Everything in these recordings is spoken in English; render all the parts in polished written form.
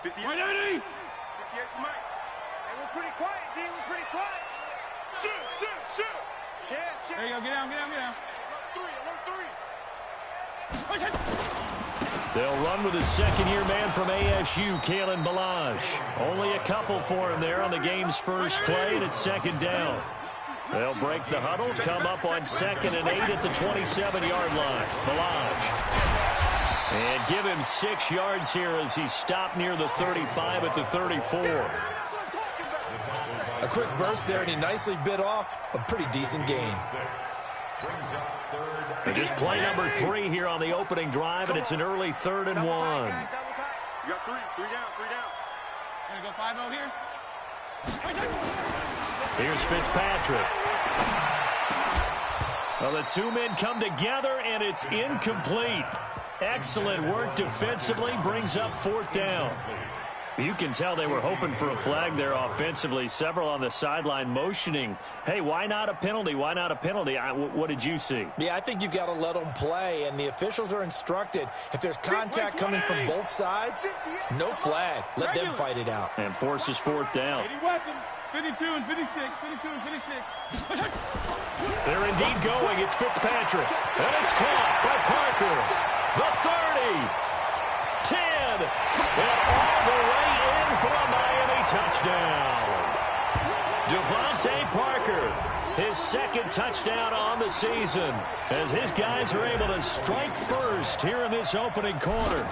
58. 180. 58's Mike. Hey, we're pretty quiet, D. We're pretty quiet. Shoot. There you go. Get down. Alert 3. They'll run with a second-year man from ASU, Kalen Balaj. Only a couple for him there on the game's first play, and it's second down. They'll break the huddle, come up on 2nd and 8 at the 27-yard line. Balaj. And give him 6 yards here as he stopped near the 35 at the 34. A quick burst there, and he nicely bit off a pretty decent gain. And just play number 3 here on the opening drive, and it's an early 3rd and 1. You got 3 down. Gonna go 5-0 here. Here's Fitzpatrick. Well, the two men come together, and it's incomplete. Excellent work defensively, brings up 4th down. You can tell they were hoping for a flag there offensively. Several on the sideline motioning, hey, why not a penalty? Why not a penalty? What did you see? Yeah, I think you've got to let them play, and the officials are instructed, if there's contact coming from both sides, no flag. Let them fight it out. And forces 4th down. 52 and 56. They're indeed going. It's Fitzpatrick. And it's caught by Parker. The 30. 10. And all the way in for a Miami touchdown. Devontae Parker, his 2nd touchdown on the season, as his guys are able to strike first here in this opening quarter.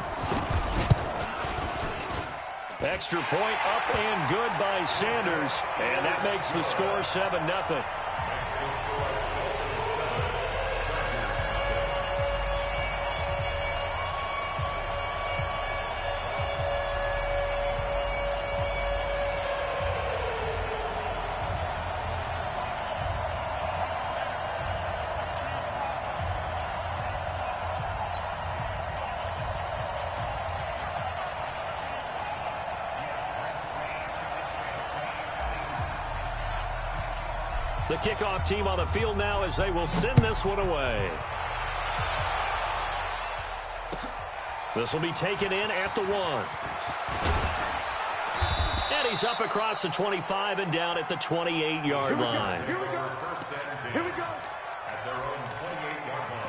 Extra point up and good by Sanders, and that makes the score 7-0. The kickoff team on the field now as they will send this one away. This will be taken in at the 1. And he's up across the 25 and down at the 28-yard line. Here we go. At their own 28-yard line.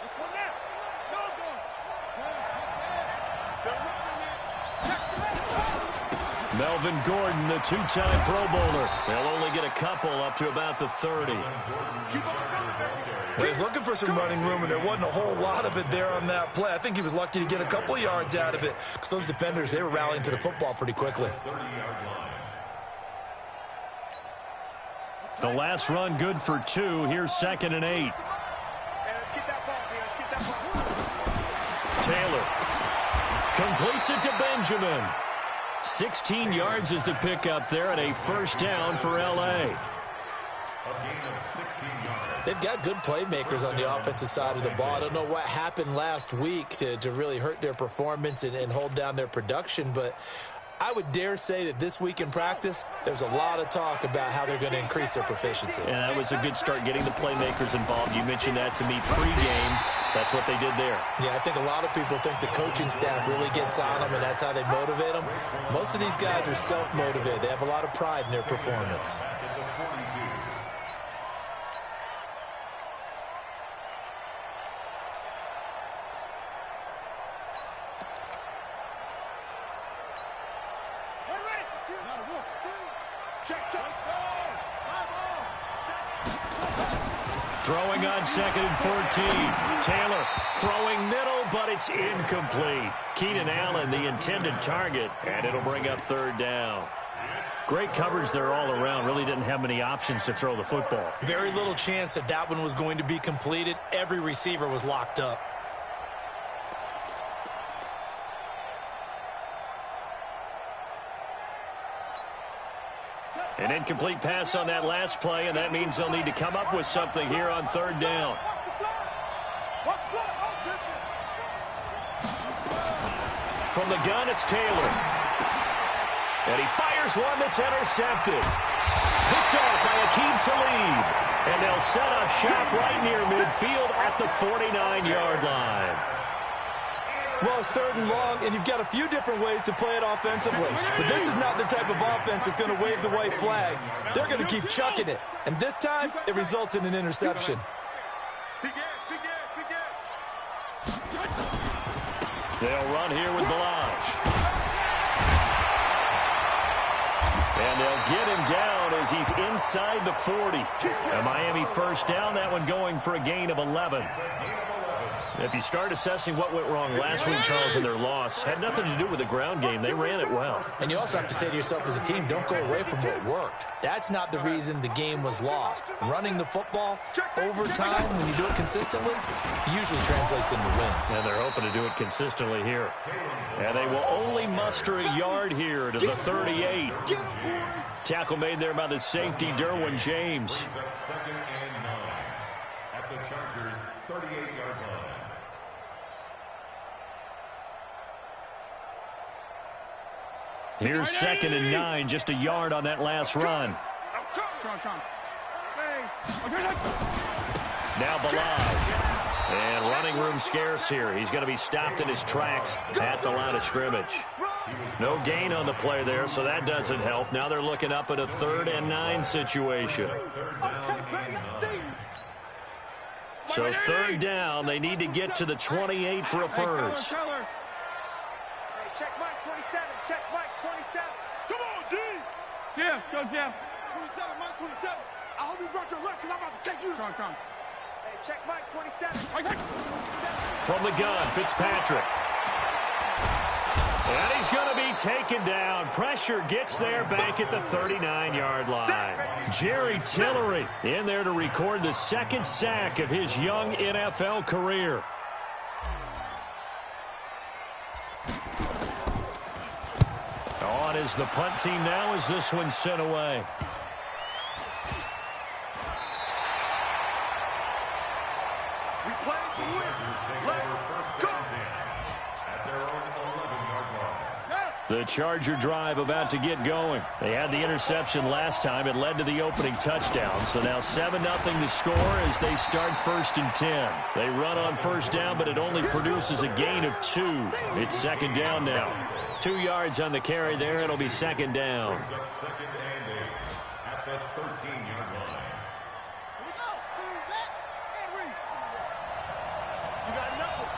Let's go now. Go. Melvin Gordon, the 2-time Pro Bowler. They'll only get a couple up to about the 30. Well, he's looking for some running room, and there wasn't a whole lot of it there on that play. I think he was lucky to get a couple of yards out of it, because those defenders, they were rallying to the football pretty quickly. The last run good for 2. Here's 2nd and 8. Taylor completes it to Benjamin. 16 yards is the pickup there, and a 1st down for L.A. They've got good playmakers on the offensive side of the ball. I don't know what happened last week to really hurt their performance and hold down their production, but I would dare say that this week in practice, there's a lot of talk about how they're going to increase their proficiency. And that was a good start, getting the playmakers involved. You mentioned that to me pregame. That's what they did there. Yeah, I think a lot of people think the coaching staff really gets on them, and that's how they motivate them. Most of these guys are self-motivated. They have a lot of pride in their performance. Throwing on 2nd and 14. Taylor throwing middle, but it's incomplete. Keenan Allen, the intended target, and it'll bring up 3rd down. Great coverage there all around. Really didn't have many options to throw the football. Very little chance that that one was going to be completed. Every receiver was locked up. An incomplete pass on that last play, and that means they'll need to come up with something here on 3rd down. From the gun, it's Taylor. And he fires one that's intercepted. Picked off by Akeem Talib. And they'll set up shop right near midfield at the 49-yard line. Well, it's 3rd and long, and you've got a few different ways to play it offensively. But this is not the type of offense that's going to wave the white flag. They're going to keep chucking it. And this time, it results in an interception. They'll run here with Balaj. And they'll get him down as he's inside the 40. A Miami first down, that one going for a gain of 11. If you start assessing what went wrong last week, Charles, in their loss, had nothing to do with the ground game. They ran it well. And you also have to say to yourself as a team, don't go away from what worked. That's not the reason the game was lost. Running the football over time, when you do it consistently, usually translates into wins. And they're hoping to do it consistently here. And they will only muster a yard here to the 38. Tackle made there by the safety, Derwin James. 2nd and 9 at the Chargers' 38-yard line. Here's 2nd and 9, just a yard on that last run. Now Balaj. And running room scarce here. He's going to be stopped in his tracks at the line of scrimmage. No gain on the play there, so that doesn't help. Now they're looking up at a 3rd and 9 situation. So 3rd down, they need to get to the 28 for a first. Check Mike 27. Check Mike 27. Come on, D. Jim, go Jim. 27, Mike 27. I hope you brought your lunch because I'm about to take you. Come. Hey, check Mike 27. From the gun, Fitzpatrick. And he's going to be taken down. Pressure gets there back at the 39-yard line. Jerry Tillery in there to record the 2nd sack of his young NFL career. On is the punt team now as this one's sent away. We play to win. Let's go. At their own 11-yard line. The Charger drive about to get going. They had the interception last time. It led to the opening touchdown. So now 7-0 to score as they start 1st and 10. They run on 1st down, but it only produces a gain of 2. It's 2nd down now. 2 yards on the carry there. It'll be 2nd down. Brings up 2nd and 8 at the 13-yard line. Here we go. Who's that? Henry. You got nothing.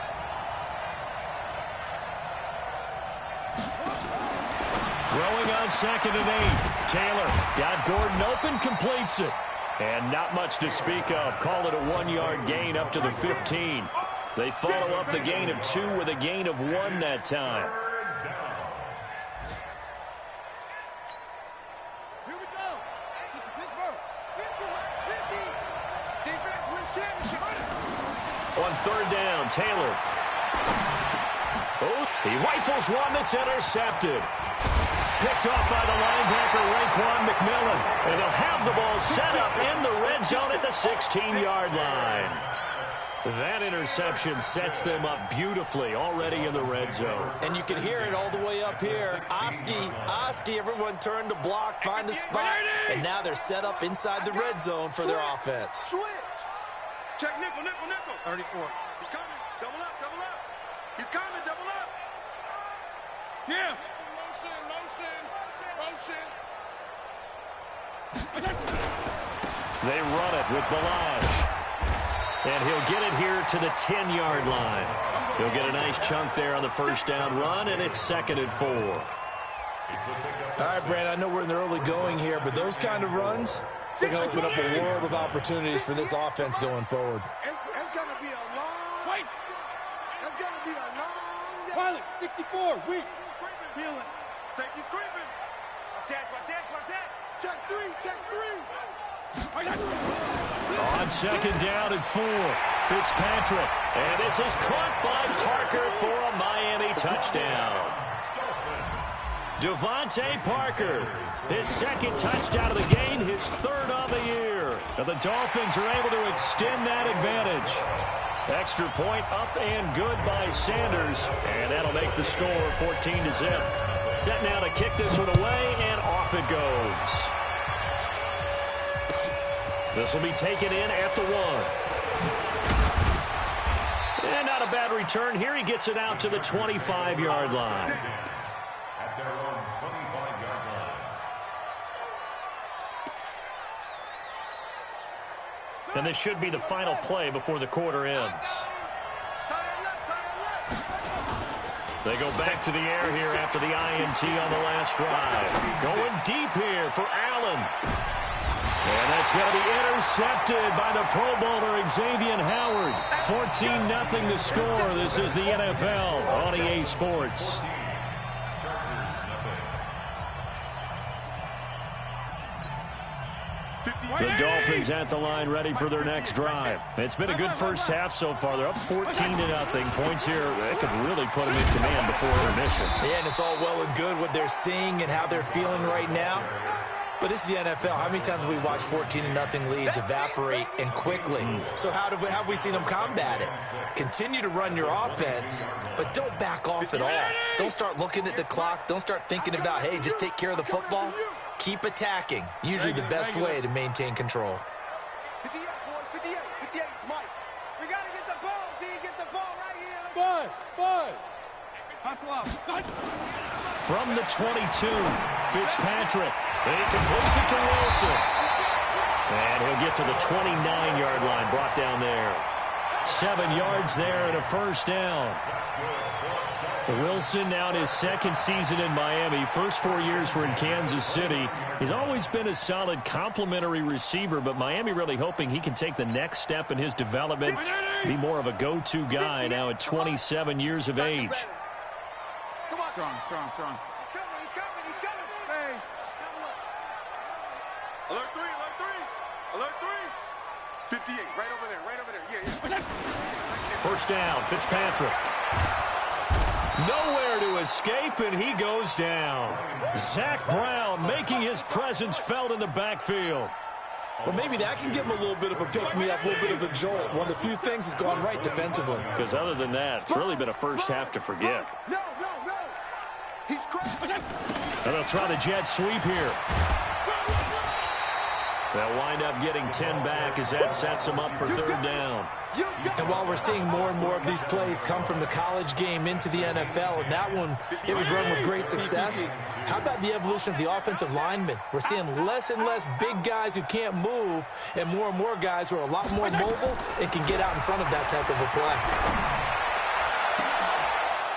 Throwing on 2nd and 8. Taylor got Gordon open, completes it. And not much to speak of. Call it a 1-yard gain up to the 15. They follow up the gain of 2 with a gain of 1 that time. Here we go. Pittsburgh. 50. Defense wins championship. On 3rd down, Taylor. Oh, he rifles one that's intercepted. Picked off by the linebacker, Raekwon McMillan. And they'll have the ball set up in the red zone at the 16-yard line. That interception sets them up beautifully already in the red zone. And you can hear it all the way up here. Oski, everyone turned to block, find a spot, and now they're set up inside the red zone for their offense. Switch. Check nickel. 34. He's coming. Double up. He's coming. Double up. Yeah. They run it with Balaj. And he'll get it here to the 10-yard line. He'll get a nice chunk there on the 1st down run, and it's 2nd and 4. All right, Brand, I know we're in the early going here, but those kind of runs, they're going to open up a world of opportunities for this offense going forward. It's going to be a long... Wait. It's going to be a long... Pilot, 64, weak. Feel it. Safety's creeping. Check 3. On 2nd down and 4, Fitzpatrick. And this is caught by Parker for a Miami touchdown. Devontae Parker, his 2nd touchdown of the game, his 3rd of the year. Now the Dolphins are able to extend that advantage. Extra point up and good by Sanders. And that'll make the score 14-0. Set now to kick this one away, and off it goes. This will be taken in at the 1. And not a bad return here. He gets it out to the 25-yard line. At their own 25-yard line. And this should be the final play before the quarter ends. They go back to the air here after the INT on the last drive. Going deep here for Allen. And that's going to be intercepted by the Pro Bowler Xavier Howard. 14-0 the score. This is the NFL on EA Sports. The Dolphins at the line ready for their next drive. It's been a good first half so far. They're up 14-0. Points here that could really put them in command before intermission. Yeah, and it's all well and good what they're seeing and how they're feeling right now. But this is the NFL. How many times have we watched 14-0 leads evaporate and quickly? So how have we seen them combat it? Continue to run your offense, but don't back off at all. Don't start looking at the clock. Don't start thinking about, hey, just take care of the football. Keep attacking. Usually the best way to maintain control. 58, boys, 58, 58, Mike. We got to get the ball, D. Get the ball right here. Five. Hustle up. From the 22, Fitzpatrick. He completes it to Wilson. And he'll get to the 29-yard line, brought down there. 7 yards there and a first down. Wilson now in his second season in Miami. First 4 years were in Kansas City. He's always been a solid complementary receiver, but Miami really hoping he can take the next step in his development, be more of a go-to guy now at 27 years of age. Come on. Strong. He's coming. Hey. Alert 3. 58, right over there. Yeah. First down, Fitzpatrick. Nowhere to escape, and he goes down. Zach Brown making his presence felt in the backfield. Well, maybe that can give him a little bit of a pick-me-up, a little bit of a jolt. One of the few things has gone right defensively. Because other than that, it's really been a first half to forget. No. He's crazy. And they'll try the jet sweep here. They'll wind up getting 10 back as that sets them up for third down. And while we're seeing more and more of these plays come from the college game into the NFL, and that one, it was run with great success, how about the evolution of the offensive linemen? We're seeing less and less big guys who can't move, and more guys who are a lot more mobile and can get out in front of that type of a play.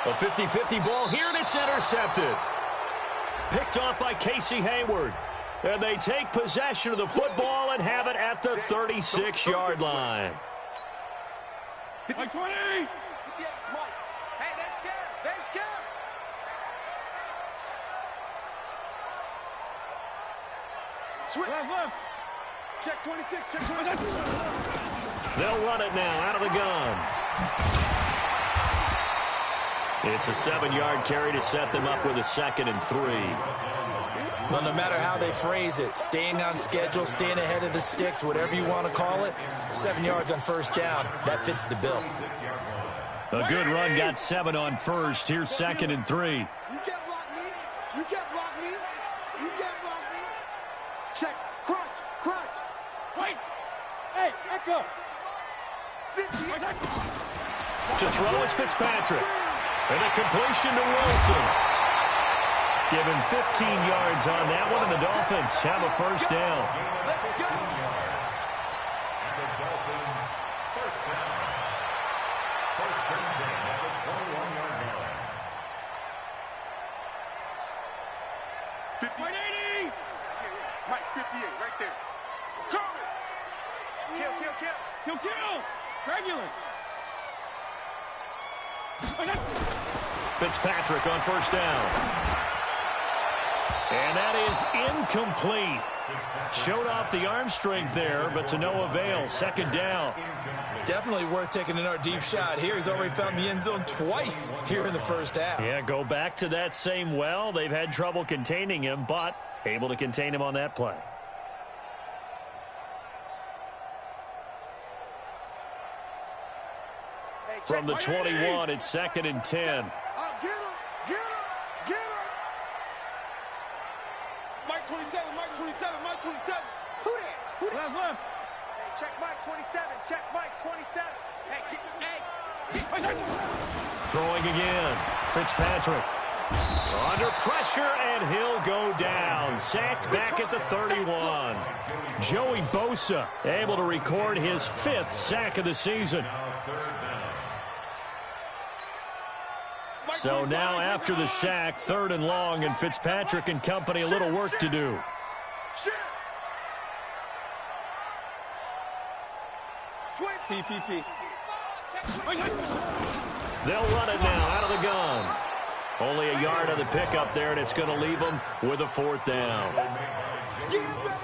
A 50-50 ball here, and it's intercepted. Picked off by Casey Hayward. And they take possession of the football and have it at the 36-yard line. Like 20. Hey, they're scared. Switch. Left. Check 26. They'll run it now out of the gun. It's a 7-yard carry to set them up with a 2nd and 3. Well, no matter how they phrase it, staying on schedule, staying ahead of the sticks, whatever you want to call it, 7 yards on first down, that fits the bill. A good run, got 7 on first. Here's 2nd and 3. You can't block me. Check. Crunch. Wait. Hey, echo. To throw is Fitzpatrick. And a completion to Wilson. Give him 15 yards on that one, and the Dolphins have a first down. Let's go. And the Dolphins first down. First and 10 at the 21-yard line. 180. Mike, 58, right there. Kill. Kill. Regular. Fitzpatrick on first down. And that is incomplete. Showed off the arm strength there, but to no avail. 2nd down. Definitely worth taking another deep shot here. He's already found the end zone twice here in the first half. Yeah, go back to that same well. They've had trouble containing him, but able to contain him on that play. From the 21, it's 2nd and 10. Get him. Mike 27. Who that? Left. Check Mike 27. Check Mike 27. Hey. Throwing again. Fitzpatrick. Under pressure, and he'll go down. Sacked back at the 31. Joey Bosa able to record his 5th sack of the season. So now after the sack, 3rd and long, and Fitzpatrick and company a little work to do. PPP. They'll run it now out of the gun. Only a yard on the pickup there, and it's going to leave them with a 4th down.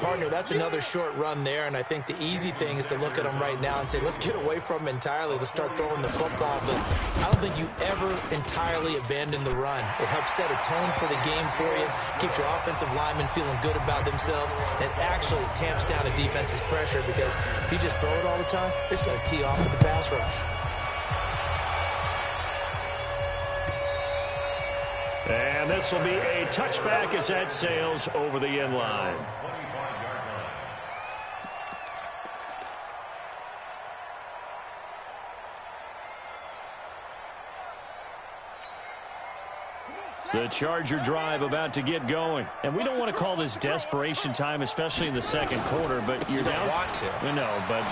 Partner, that's another short run there, and I think the easy thing is to look at them right now and say, let's get away from them entirely. Let's start throwing the football. But I don't think you ever entirely abandon the run. It helps set a tone for the game for you, keeps your offensive linemen feeling good about themselves, and actually tamps down a defense's pressure, because if you just throw it all the time, it's going to tee off with the pass rush. And this will be a touchback as that sails over the end line. The Charger drive about to get going. And we don't want to call this desperation time, especially in the second quarter, but you're down. You don't want to. No, but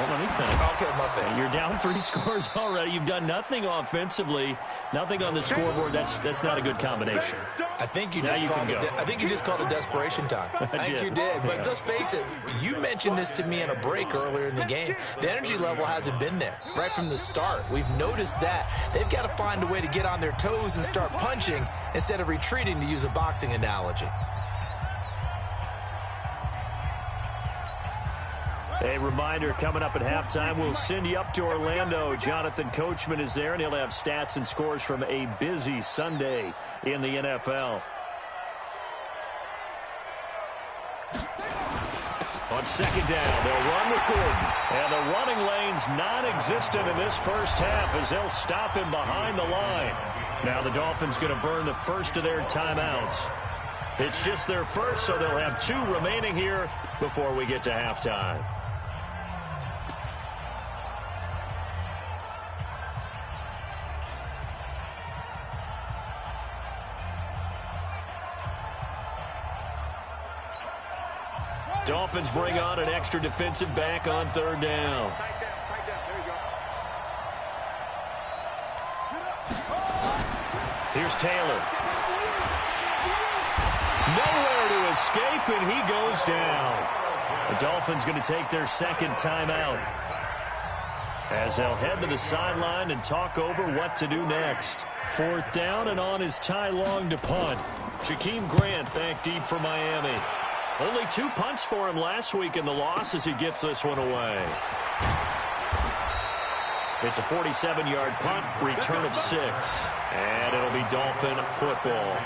let me finish. Okay, my bad. You're down 3 scores already. You've done nothing offensively, nothing on the scoreboard. That's not a good combination. I think you Now just you called can it. go. I think you just called it desperation time. I think you did. But let's face it. You mentioned this to me in a break earlier in the game. The energy level hasn't been there right from the start. We've noticed that they've got to find a way to get on their toes and start punching instead of retreating, to use a boxing analogy. A reminder, coming up at halftime, we'll send you up to Orlando. Jonathan Coachman is there, and he'll have stats and scores from a busy Sunday in the NFL. On second down, they'll run with Gordon. And the running lane's non-existent in this first half as they'll stop him behind the line. Now the Dolphins going to burn the first of their timeouts. It's just their first, so they'll have 2 remaining here before we get to halftime. Dolphins bring on an extra defensive back on 3rd down. Here's Taylor. Nowhere to escape, and he goes down. The Dolphins going to take their 2nd timeout as they'll head to the sideline and talk over what to do next. 4th down, and on is Ty Long to punt. Jakeem Grant back deep for Miami. Only 2 punts for him last week in the loss as he gets this one away. It's a 47-yard punt, return of 6. And it'll be Dolphin football.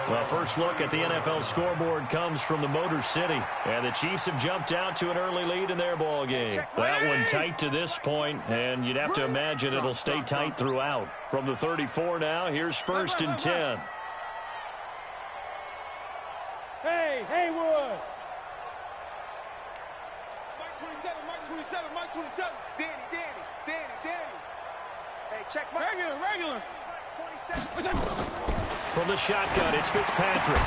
Well, first look at the NFL scoreboard comes from the Motor City. And the Chiefs have jumped out to an early lead in their ball game. That one tight to this point, and you'd have to imagine it'll stay tight throughout. From the 34 now, here's 1st and 10. Hey, Haywood! Mike 27, Mike 27, Mike 27. Danny. Hey, check Mike. Regular. Mike 27. From the shotgun, it's Fitzpatrick.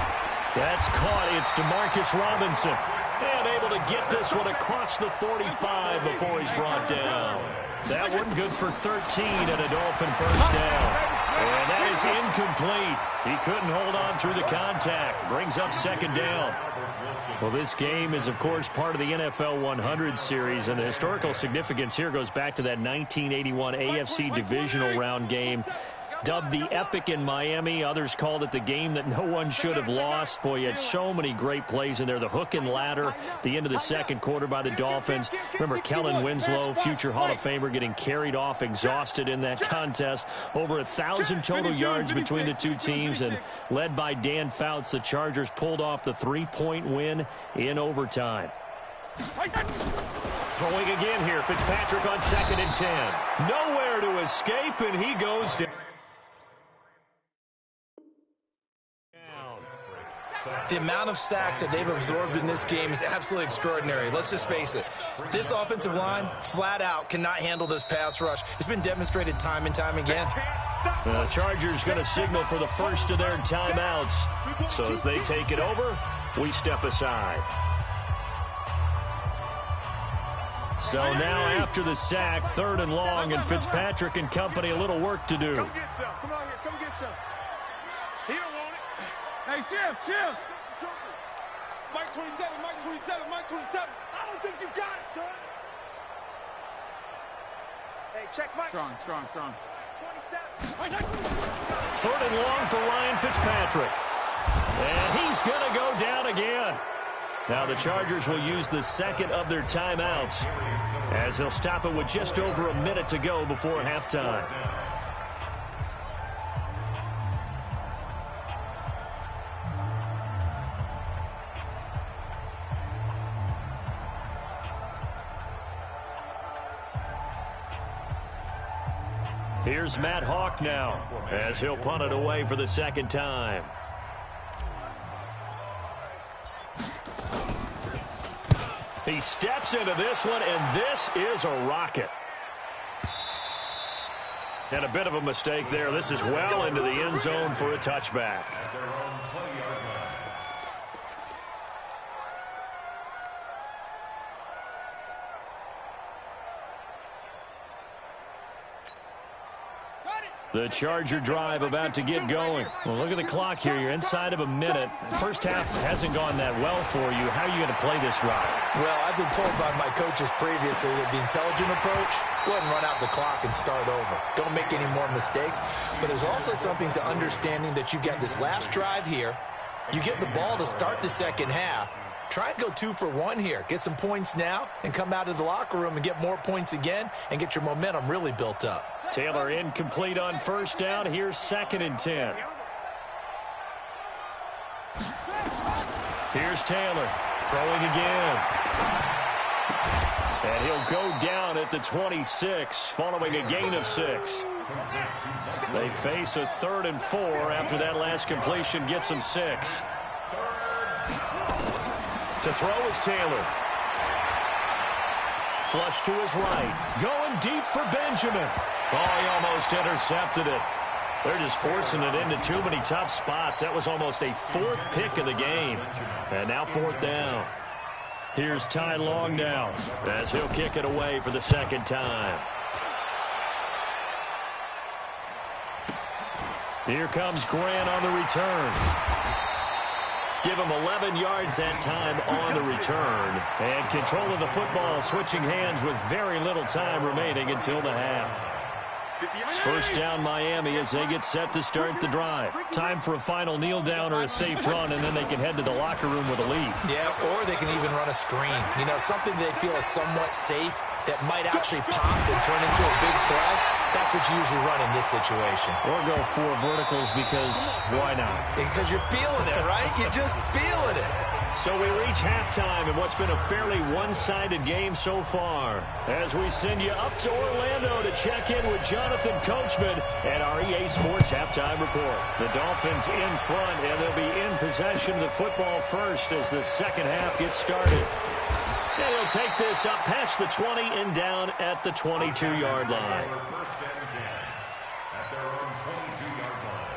That's caught. It's Demarcus Robinson. And able to get this one across the 45 before he's brought down. That one good for 13 and a Dolphin first down. And that is incomplete. He couldn't hold on through the contact. Brings up 2nd down. Well, this game is, of course, part of the NFL 100 series, and the historical significance here goes back to that 1981 AFC divisional round game. Dubbed the Epic in Miami. Others called it the game that no one should have lost. Boy, you had so many great plays in there. The hook and ladder, the end of the second quarter by the Dolphins. Remember Kellen Winslow, future Hall of Famer, getting carried off, exhausted in that contest. Over 1,000 total yards between the 2 teams, and led by Dan Fouts, the Chargers pulled off the 3-point win in overtime. Throwing again here, Fitzpatrick on 2nd and 10. Nowhere to escape, and he goes down. The amount of sacks that they've absorbed in this game is absolutely extraordinary. Let's just face it. This offensive line, flat out, cannot handle this pass rush. It's been demonstrated time and time again. The Chargers going to signal for the first of their timeouts. So as they take it over, we step aside. So now after the sack, 3rd and long, and Fitzpatrick and company a little work to do. Come get some. Come out here. Come get some. He don't want it. Hey, chill. Mike 27, Mike 27, Mike 27. I don't think you got it, son. Hey, check Mike. Strong. 27. 3rd and long for Ryan Fitzpatrick. And he's going to go down again. Now the Chargers will use the second of their timeouts as they'll stop it with just over a minute to go before halftime. Here's Matt Hawk now as he'll punt it away for the second time. He steps into this one, and this is a rocket. And a bit of a mistake there. This is well into the end zone for a touchback. The Charger drive about to get going. Well, look at the clock here. You're inside of a minute. First half hasn't gone that well for you. How are you going to play this drive? Well, I've been told by my coaches previously that the intelligent approach, go ahead and run out the clock and start over. Don't make any more mistakes. But there's also something to understanding that you've got this last drive here. You get the ball to start the second half. Try and go 2 for 1 here. Get some points now and come out of the locker room and get more points again and get your momentum really built up. Taylor incomplete on first down. Here's 2nd and 10. Here's Taylor throwing again. And he'll go down at the 26 following a gain of 6. They face a 3rd and 4 after that last completion gets them 6. To throw is Taylor. Flush to his right. Going deep for Benjamin. Oh, he almost intercepted it. They're just forcing it into too many tough spots. That was almost a 4th pick of the game. And now 4th down. Here's Ty Long now as he'll kick it away for the second time. Here comes Grant on the return. Give him 11 yards that time on the return. And control of the football switching hands with very little time remaining until the half. First down Miami as they get set to start the drive. Time for a final kneel down or a safe run, and then they can head to the locker room with a lead. Yeah, or they can even run a screen. You know, something they feel is somewhat safe that might actually pop and turn into a big play. That's what you usually run in this situation. Or go 4 verticals because why not? Because you're feeling it, right? You're just feeling it. So we reach halftime in what's been a fairly one-sided game so far. As we send you up to Orlando to check in with Jonathan Coachman and our EA Sports Halftime Report. The Dolphins in front, and they'll be in possession of the football first as the second half gets started. And he'll take this up past the 20 and down at the 22-yard line. First and 10 at their own 22-yard line.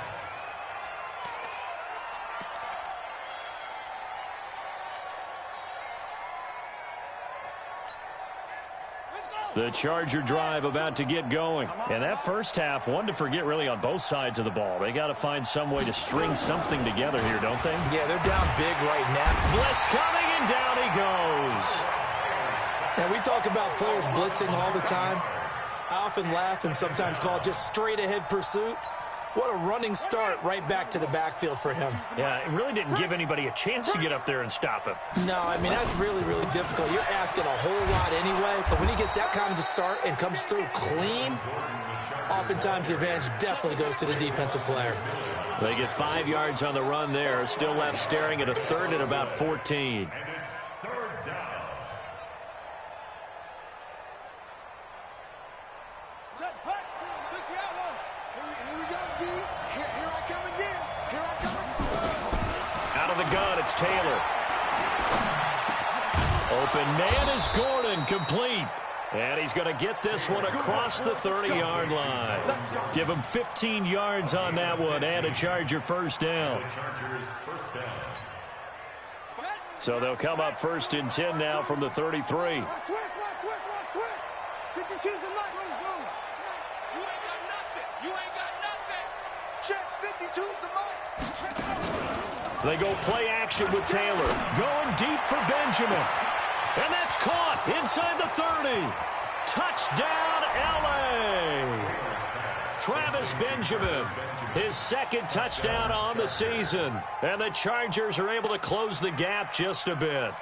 The Charger drive about to get going. And that first half, one to forget really on both sides of the ball. They got to find some way to string something together here, don't they? Yeah, they're down big right now. Blitz coming, and down he goes. And we talk about players blitzing all the time. I often laugh and sometimes call it just straight-ahead pursuit. What a running start right back to the backfield for him. Yeah, it really didn't give anybody a chance to get up there and stop him. No, I mean, that's really, really difficult. You're asking a whole lot anyway, but when he gets that kind of a start and comes through clean, oftentimes the advantage definitely goes to the defensive player. They get 5 yards on the run there. Still left staring at a 3rd and about 14. And it's 3rd down. Set, hut, 6 yard one. Here we go, D. Here I come again. Here I come again. Out of the gun. It's Taylor. Open man is Gordon, complete. And he's going to get this one across the 30-yard line. Give him 15 yards on that one and a Charger first down. So they'll come up 1st and 10 now from the 33. Switch. 52's the night. Move. You ain't got nothing. Check 52's the night. Check it out. They go play action with Taylor. Going deep for Benjamin. And that's caught inside the 30. Touchdown, L.A. Travis Benjamin, his 2nd touchdown on the season. And the Chargers are able to close the gap just a bit.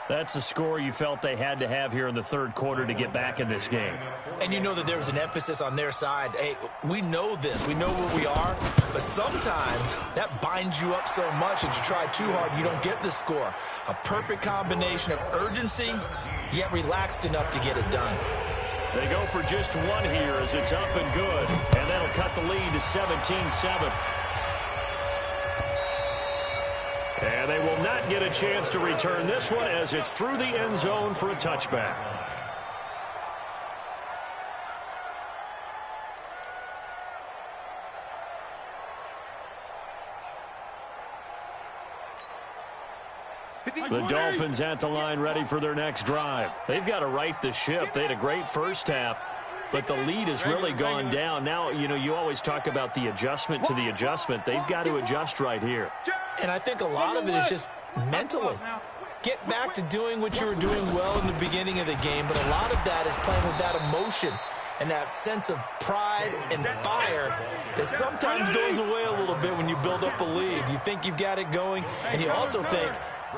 That's a score you felt they had to have here in the 3rd quarter to get back in this game. And you know that there was an emphasis on their side. Hey, we know this. We know where we are. But sometimes that binds you up so much that you try too hard, you don't get the score. A perfect combination of urgency, yet relaxed enough to get it done. They go for just one here as it's up and good. And that'll cut the lead to 17-7. And they will not get a chance to return this one as it's through the end zone for a touchback. The Dolphins at the line ready for their next drive. They've got to right the ship. They had a great first half, but the lead has really gone down. Now, you know, you always talk about the adjustment to the adjustment. They've got to adjust right here. And I think a lot of it is just mentally. Get back to doing what you were doing well in the beginning of the game, but a lot of that is playing with that emotion and that sense of pride and fire that sometimes goes away a little bit when you build up a lead. You think you've got it going, and you also think,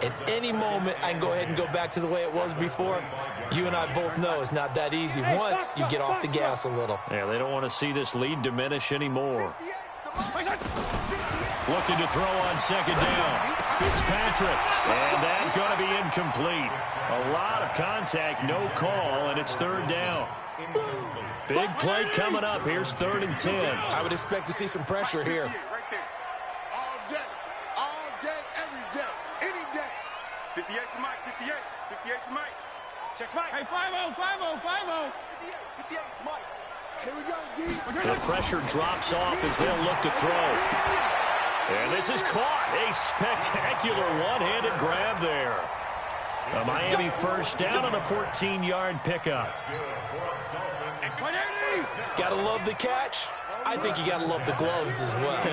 at any moment, I can go ahead and go back to the way it was before. You and I both know it's not that easy once you get off the gas a little. Yeah, they don't want to see this lead diminish anymore. Looking to throw on 2nd down. Fitzpatrick. And that's going to be incomplete. A lot of contact, no call, and it's 3rd down. Big play coming up. Here's 3rd and 10. I would expect to see some pressure here. Right there. All day, every day, any day. 58 for Mike, 58 for Mike. Check Mike. Hey, 5-0. 58 for Mike. Here we go, D. The pressure drops off as they'll look to throw. And this is caught. A spectacular one-handed grab there. A Miami first down on a 14-yard pickup. Gotta love the catch. I think you gotta love the gloves as well.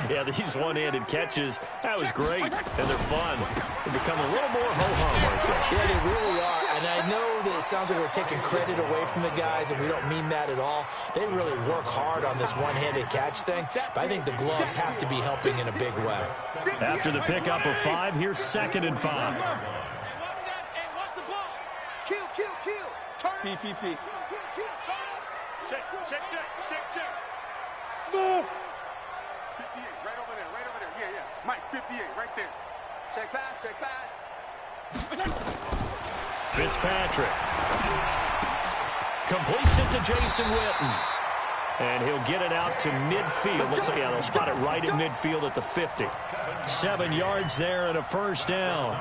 Yeah, these one-handed catches, that was great, and they're fun. They become a little more ho-hum right there. Yeah, they really are, and I know that it sounds like we're taking credit away from the guys, and we don't mean that at all. They really work hard on this one-handed catch thing, but I think the gloves have to be helping in a big way. After the pickup of 5, here's 2nd and 5. Hey, what's the ball? Kill. Turn it. PPP. Kill, turn it. Check. Smooth. 58, right over there. Yeah. Mike, 58, right there. Check pass. Fitzpatrick completes it to Jason Witten. And he'll get it out to midfield. Looks like, yeah, they'll spot it right at midfield at the 50. 7 yards there and a first down.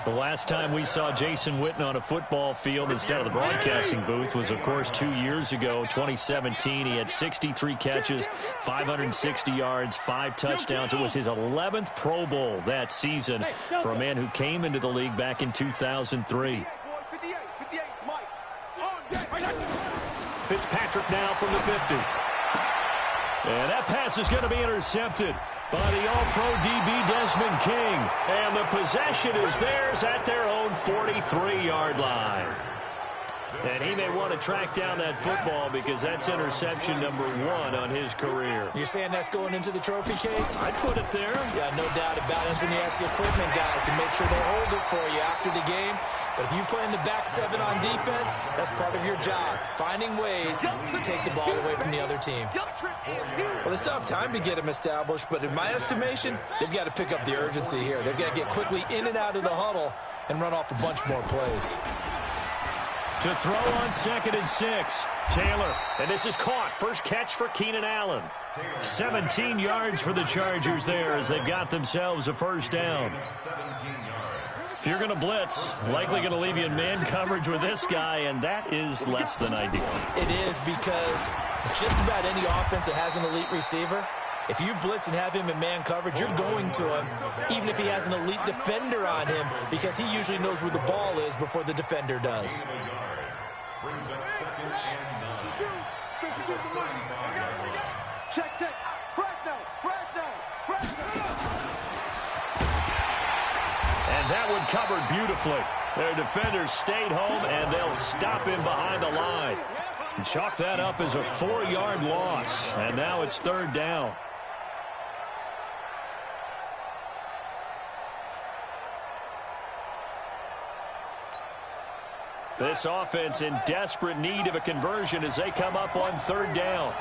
The last time we saw Jason Witten on a football field instead of the broadcasting booth was, of course, 2 years ago, 2017. He had 63 catches, 560 yards, 5 touchdowns. It was his 11th Pro Bowl that season for a man who came into the league back in 2003. 58, Mike. Fitzpatrick now from the 50. And that pass is going to be intercepted by the All-Pro DB Desmond King. And the possession is theirs at their own 43-yard line. And he may want to track down that football because that's interception number 1 on his career. You're saying that's going into the trophy case? I'd put it there. Yeah, no doubt about it. It's when you ask the equipment guys to make sure they hold it for you after the game. But if you play in the back 7 on defense, that's part of your job, finding ways to take the ball away from the other team. Well, they still have time to get them established, but in my estimation, they've got to pick up the urgency here. They've got to get quickly in and out of the huddle and run off a bunch more plays. To throw on 2nd and 6. Taylor, and this is caught. First catch for Keenan Allen. 17 yards for the Chargers there as they've got themselves a first down. If you're going to blitz, likely going to leave you in man coverage with this guy, and that is less than ideal. It is, because just about any offense that has an elite receiver, if you blitz and have him in man coverage, you're going to him, even if he has an elite defender on him, because he usually knows where the ball is before the defender does. Brings up 2nd and 9. 52's the money. Check. Fresno. And that one covered beautifully. Their defenders stayed home, and they'll stop him behind the line. And chalk that up as a 4-yard loss. And now it's 3rd down. This offense in desperate need of a conversion as they come up on 3rd down.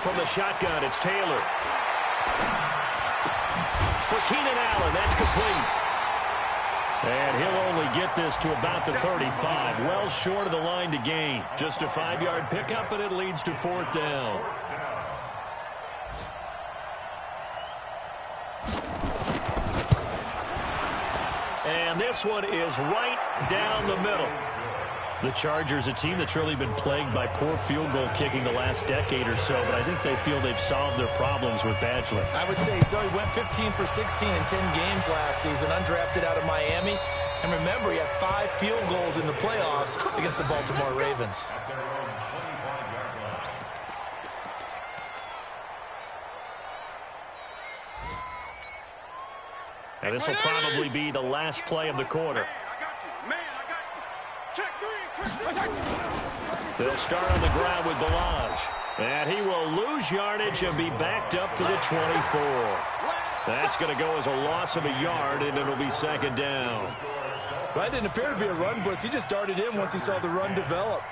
From the shotgun, it's Taylor. For Keenan Allen, that's complete. And he'll only get this to about the 35. Well short of the line to gain. Just a 5-yard pickup, and it leads to 4th down. And this one is right down the middle. The Chargers, a team that's really been plagued by poor field goal kicking the last decade or so, but I think they feel they've solved their problems with Badgley. I would say so. He went 15 for 16 in 10 games last season, undrafted out of Miami. And remember, he had 5 field goals in the playoffs against the Baltimore Ravens. And this will probably be the last play of the quarter. They'll start on the ground with Balaj. And he will lose yardage and be backed up to the 24. That's going to go as a loss of a yard, and it'll be 2nd down. Well, that didn't appear to be a run blitz. He just darted in once he saw the run develop.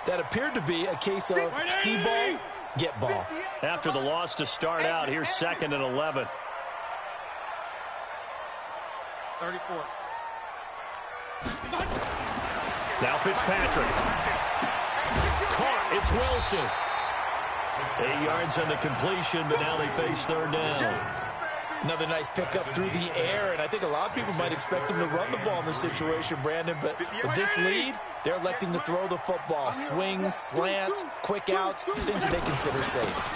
That appeared to be a case of see ball, get ball. After the loss to start out, here's 2nd and 11. 34. Now Fitzpatrick. Caught. It's Wilson. 8 yards on the completion, but now they face 3rd down. Another nice pickup through the air, and I think a lot of people might expect him to run the ball in this situation, Brandon, but with this lead, they're electing to throw the football. Swings, slants, quick outs, things that they consider safe.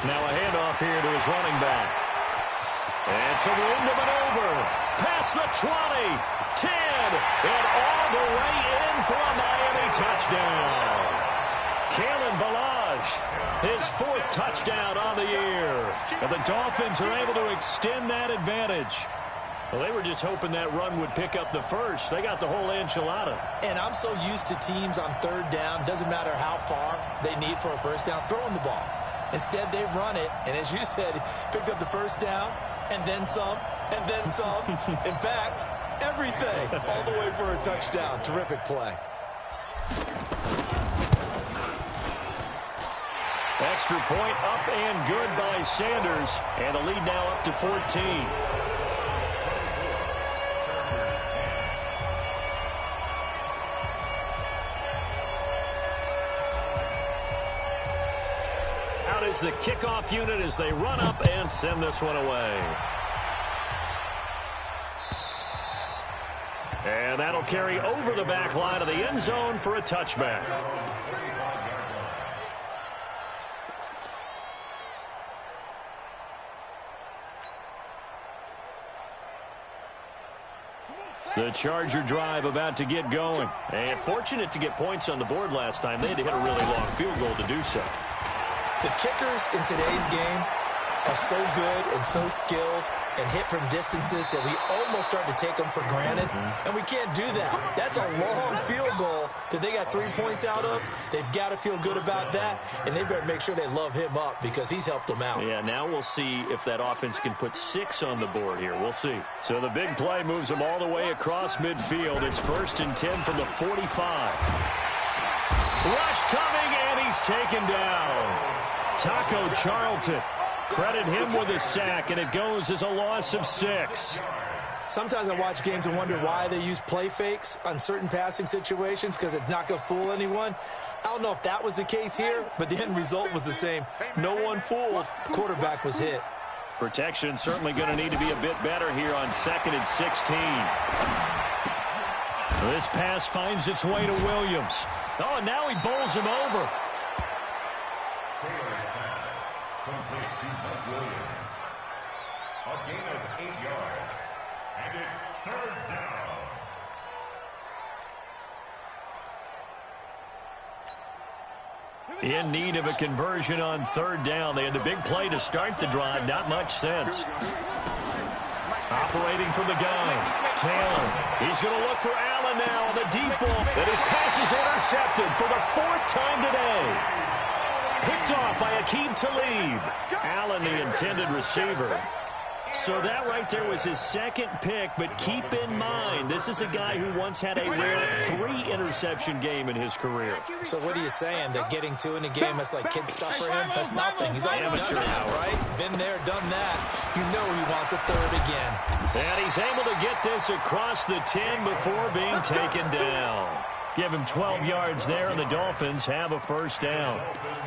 Now a handoff here to his running back. And some room to maneuver. Past the 20, 10, and all the way in for a Miami touchdown. Kalen Balaj, his 4th touchdown on the year. And the Dolphins are able to extend that advantage. Well, they were just hoping that run would pick up the first. They got the whole enchilada. And I'm so used to teams on 3rd down, doesn't matter how far they need for a first down, throwing the ball. Instead, they run it, and as you said, picked up the first down, and then some, and then some. In fact, everything, all the way for a touchdown. Terrific play. Extra point up and good by Sanders, and the lead now up to 14. Out is the kickoff unit as they run up and send this one away. And that'll carry over the back line of the end zone for a touchback. The Charger drive about to get going. And fortunate to get points on the board last time. They had to hit a really long field goal to do so. The kickers in today's game are so good and so skilled and hit from distances that we almost start to take them for granted. And we can't do that. That's a long field goal that they got 3 points out of. They've got to feel good about that, and they better make sure they love him up because he's helped them out. Yeah, now we'll see if that offense can put 6 on the board here. We'll see. So the big play moves them all the way across midfield. It's 1st and 10 from the 45. Rush coming, and he's taken down. Taco Charlton Credit him with a sack, and it goes as a loss of 6. Sometimes I watch games and wonder why they use play fakes on certain passing situations because it's not going to fool anyone. I don't know if that was the case here, but the end result was the same. No one fooled. The quarterback was hit. Protection certainly going to need to be a bit better here on 2nd and 16. This pass finds its way to Williams. Oh, and now he bowls him over. Taylor's pass complete to Mike Williams. A gain of 8 yards. And it's 3rd down. In need of a conversion on 3rd down. They had the big play to start the drive. Not much sense. Operating from the gun. Taylor. He's going to look for Allen now on the deep ball. And his pass is intercepted for the 4th time today. Picked off by Aqib Talib. Allen, the intended receiver. So that right there was his 2nd pick, but keep in mind, this is a guy who once had a rare 3-interception game in his career. So what are you saying? That getting 2 in a game, that's like kid stuff for him? That's nothing. He's already done now, right? Been there, done that. You know he wants a 3rd again. And he's able to get this across the 10 before being taken down. Give him 12 yards there, and the Dolphins have a 1st down.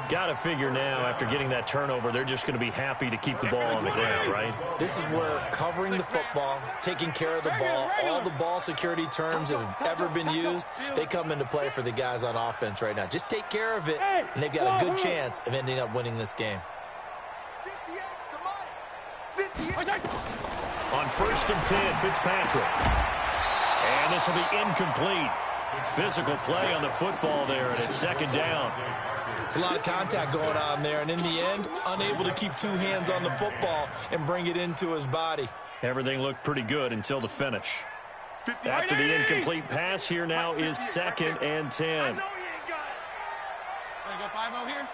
Got to figure now, after getting that turnover, they're just going to be happy to keep the ball on the ground, right? This is where covering the football, taking care of the ball, all the ball security terms that have ever been used, they come into play for the guys on offense right now. Just take care of it, and they've got a good chance of ending up winning this game. On 1st and 10, Fitzpatrick. And this will be incomplete. Physical play on the football there, and it's 2nd down. It's a lot of contact going on there, and in the end, unable to keep 2 hands on the football and bring it into his body. Everything looked pretty good until the finish. After the incomplete pass, here now is 2nd and 10. Go 5-0 here.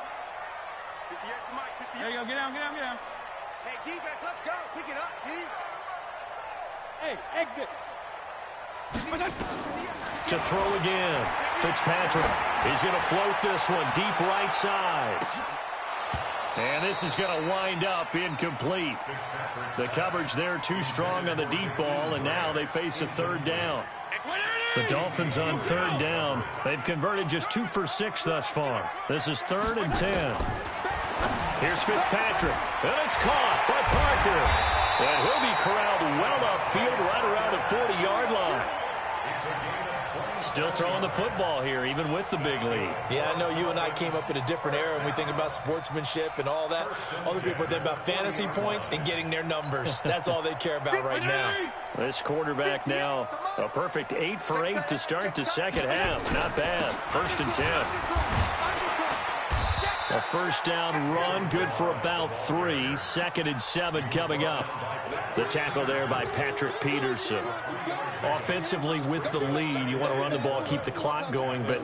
58 to Mike. 58. There you go. Get down. Hey, defense, let's go. Pick it up, D. Hey, exit. To throw again. Fitzpatrick. He's going to float this one deep right side. And this is going to wind up incomplete. The coverage there too strong on the deep ball, and now they face a 3rd down. The Dolphins on 3rd down. They've converted just 2 for 6 thus far. This is 3rd and 10. Here's Fitzpatrick. And it's caught by Parker. And he'll be corralled well upfield right around the 40-yard line. Still throwing the football here, even with the big lead. Yeah, I know you and I came up in a different era, and we think about sportsmanship and all that. Other people think about fantasy points and getting their numbers. That's all they care about right now. This quarterback now, a perfect 8 for 8 to start the 2nd half. Not bad. 1st and 10. A 1st down run, good for about 3. 2nd and 7 coming up. The tackle there by Patrick Peterson. Offensively with the lead, you want to run the ball, keep the clock going, but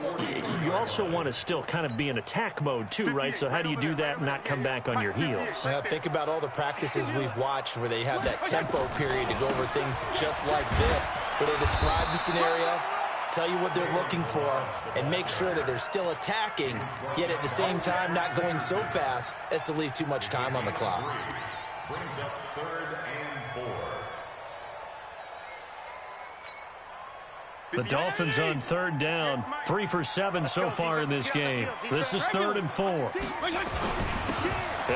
you also want to still kind of be in attack mode too, right? So how do you do that and not come back on your heels? Think about all the practices we've watched where they have that tempo period to go over things just like this, where they describe the scenario, tell you what they're looking for, and make sure that they're still attacking, yet at the same time not going so fast as to leave too much time on the clock. Brings up 3rd and 4. The Dolphins on 3rd down, 3 for 7 so far in this game. This is 3rd and 4. And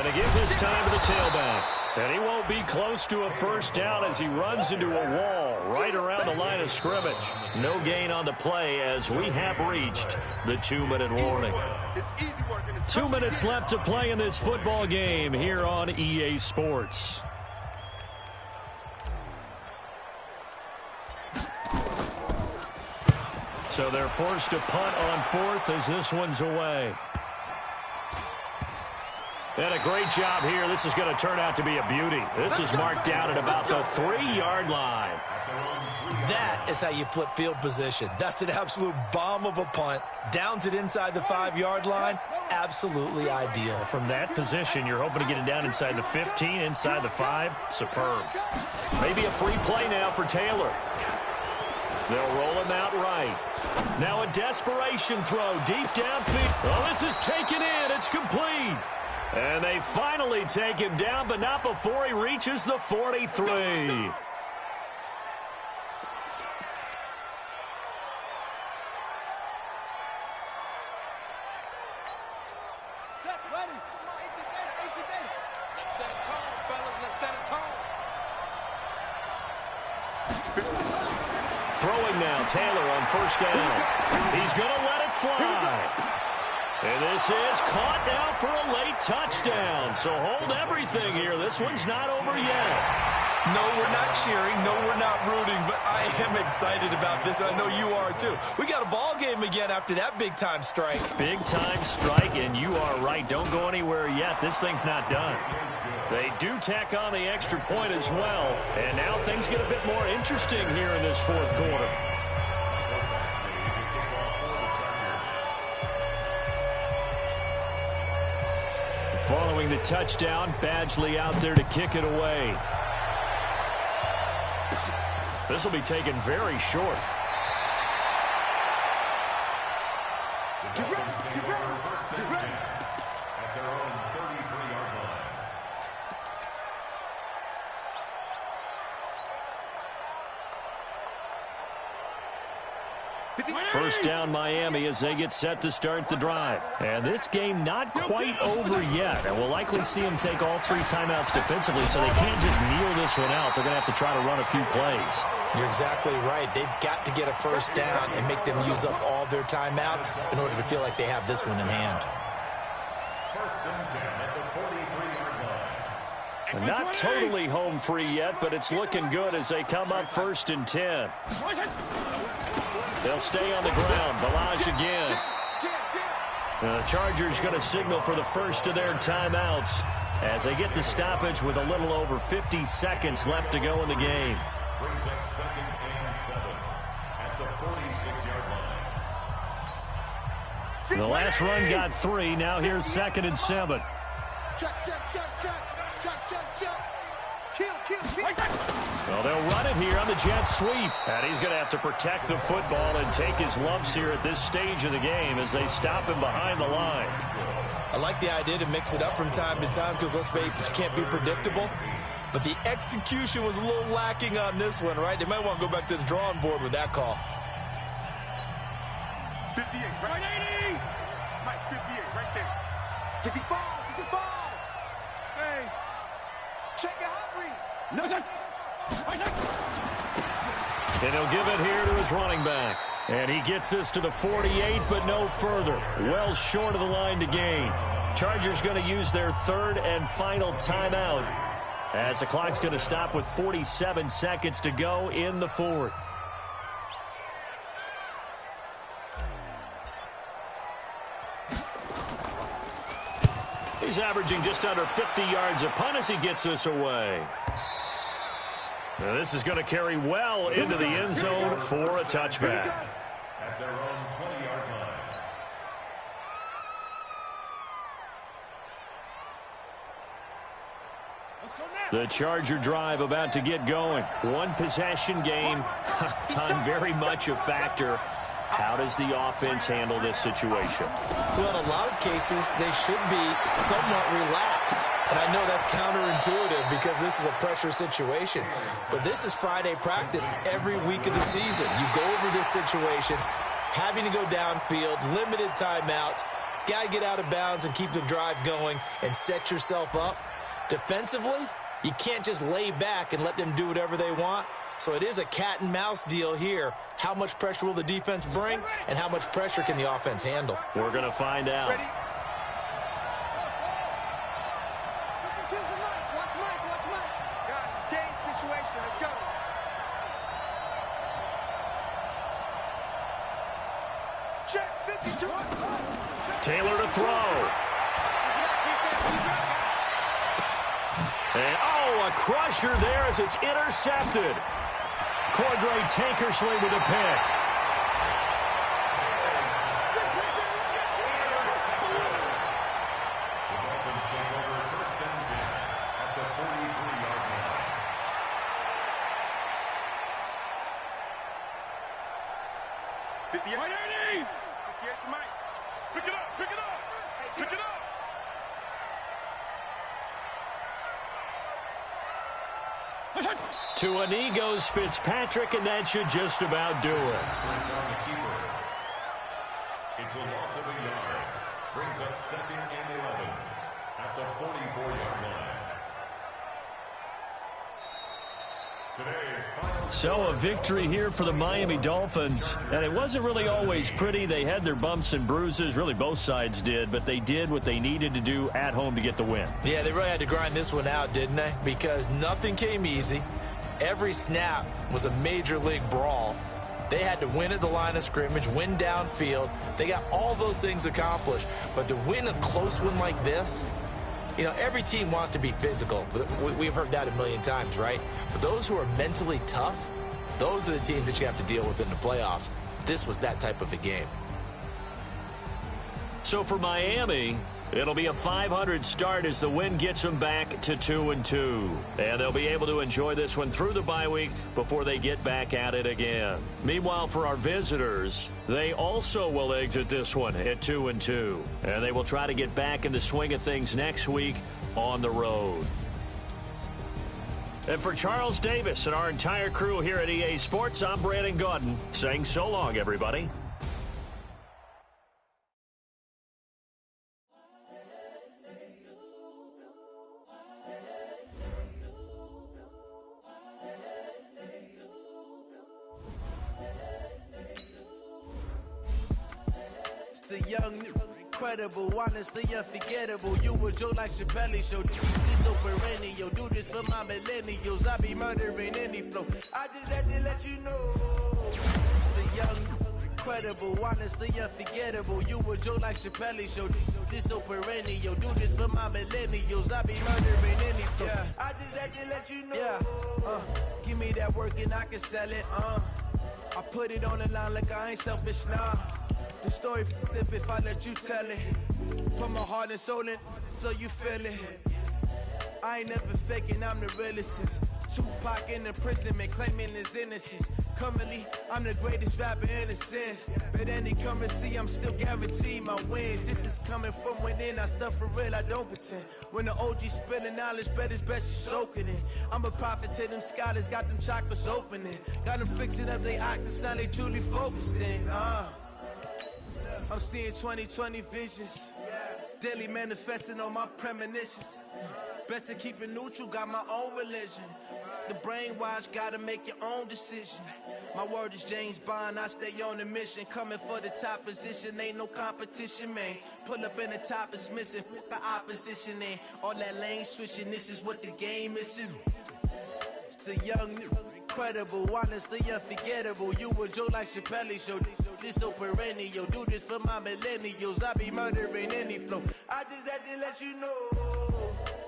again this time to the tailback. And he won't be close to a 1st down as he runs into a wall right around the line of scrimmage. No gain on the play as we have reached the 2-minute warning. 2 minutes left to play in this football game here on EA Sports. So they're forced to punt on 4th as this one's away. And a great job here. This is going to turn out to be a beauty. This is marked out at about the 3-yard line. That is how you flip field position. That's an absolute bomb of a punt. Downs it inside the 5-yard line. Absolutely ideal. From that position, you're hoping to get it down inside the 15, inside the 5. Superb. Maybe a free play now for Taylor. They'll roll him out right. Now a desperation throw deep downfield. Oh, this is taken in. It's complete. And they finally take him down, but not before he reaches the 43. Throwing now, Taylor on first down. He's going to let it fly. And this is caught now for a late touchdown. So hold everything here. This one's not over yet. No, we're not cheering. No, we're not rooting. But I am excited about this. I know you are, too. We got a ball game again after that big-time strike. Big-time strike, and you are right. Don't go anywhere yet. This thing's not done. They do tack on the extra point as well. And now things get a bit more interesting here in this fourth quarter. Following the touchdown, Badgley out there to kick it away. This will be taken very short. Get ready. At their own 33-yard line. First down, Miami, as they get set to start the drive. And this game not quite over yet. And we'll likely see them take all three timeouts defensively, so they can't just kneel this one out. They're going to have to try to run a few plays. You're exactly right. They've got to get a first down and make them use up all their timeouts in order to feel like they have this one in hand. First and 10 at the 43-yard line. And not totally home free yet, but it's looking good as they come up first and 10. They'll stay on the ground. Balaj again. The Chargers going to signal for the first of their timeouts as they get the stoppage with a little over 50 seconds left to go in the game. Brings up 2nd and 7 at the 46-yard line. The last run got 3. Now here's 2nd and 7. Check. Kill. Well, they'll run it here on the jet sweep. And he's going to have to protect the football and take his lumps here at this stage of the game as they stop him behind the line. I like the idea to mix it up from time to time because, let's face it, you can't be predictable. But the execution was a little lacking on this one, right? They might want to go back to the drawing board with that call. 58, right? 80! Mike, 58, right there. 65! Hey! Check your hot read! No, sir! And he'll give it here to his running back. And he gets this to the 48, but no further. Well short of the line to gain. Chargers going to use their third and final timeout as the clock's going to stop with 47 seconds to go in the fourth. He's averaging just under 50 yards a punt as he gets this away. Now this is going to carry well into the end zone for a touchback. At their own 20-yard line. The Charger drive about to get going. One possession game. Time very much a factor. How does the offense handle this situation? Well, in a lot of cases, they should be somewhat relaxed. And I know that's counterintuitive because this is a pressure situation. But this is Friday practice every week of the season. You go over this situation, having to go downfield, limited timeouts, got to get out of bounds and keep the drive going and set yourself up. Defensively, you can't just lay back and let them do whatever they want. So it is a cat and mouse deal here. How much pressure will the defense bring, and how much pressure can the offense handle? We're going to find out. Ready? Watch Mike. Guys, it's game situation. Let's go. Check 52. Taylor to throw. And, a crusher there as it's intercepted. Cordray Tankersley with a pick. The Dolphins take over 1st and 10 at the 43-yard line. 58. 58 for Mike. Pick it up. To a knee goes Fitzpatrick, and that should just about do it. It's a loss of a yard. Brings up 2nd and 11 at the 44-yard line. So a victory here for the Miami Dolphins. And it wasn't really always pretty. They had their bumps and bruises. Really, both sides did. But they did what they needed to do at home to get the win. Yeah, they really had to grind this one out, didn't they? Because nothing came easy. Every snap was a major league brawl. They had to win at the line of scrimmage, win downfield. They got all those things accomplished. But to win a close one like this, you know, every team wants to be physical. We've heard that a million times, right? But those who are mentally tough, those are the teams that you have to deal with in the playoffs. This was that type of a game. So for Miami, it'll be a .500 start as the win gets them back to 2-2. And they'll be able to enjoy this one through the bye week before they get back at it again. Meanwhile, for our visitors, they also will exit this one at 2-2. And they will try to get back in the swing of things next week on the road. And for Charles Davis and our entire crew here at EA Sports, I'm Brandon Gaudin saying so long, everybody. The young, incredible, honestly unforgettable. You a Joe like Chappelle show. This so perennial. Do this for my millennials. I be murdering any flow. I just had to let you know. The young, incredible, honestly unforgettable. You a Joe like Chappelle show. This so perennial. Do this for my millennials. I be murdering any flow. Yeah. I just had to let you know. Yeah. Give me that work and I can sell it. I put it on the line like I ain't selfish, nah. The story flip if I let you tell it. Put my heart and soul in so you feel it. I ain't never faking, I'm the realest since Tupac in imprisonment claiming his innocence. Currently, I'm the greatest rapper in a sense. But any currency, I'm still guaranteed my wins. This is coming from within, I stuff for real, I don't pretend. When the OG spilling knowledge, bet it's best you soak it in. I'm a prophet to them scholars, got them chakras opening. Got them fixing up they octaves, now they truly focused in. I'm seeing 2020 visions. Daily manifesting on my premonitions. Best to keep it neutral, got my own religion. The brainwash, gotta make your own decision. My word is James Bond, I stay on a mission. Coming for the top position, ain't no competition, man. Pull up in the top is missing, the opposition ain't. All that lane switching, this is what the game is. It's the young, incredible, honestly unforgettable. You a Joe like Chappelle show. This so perennial. Do this for my millennials. I be murdering any flow. I just had to let you know.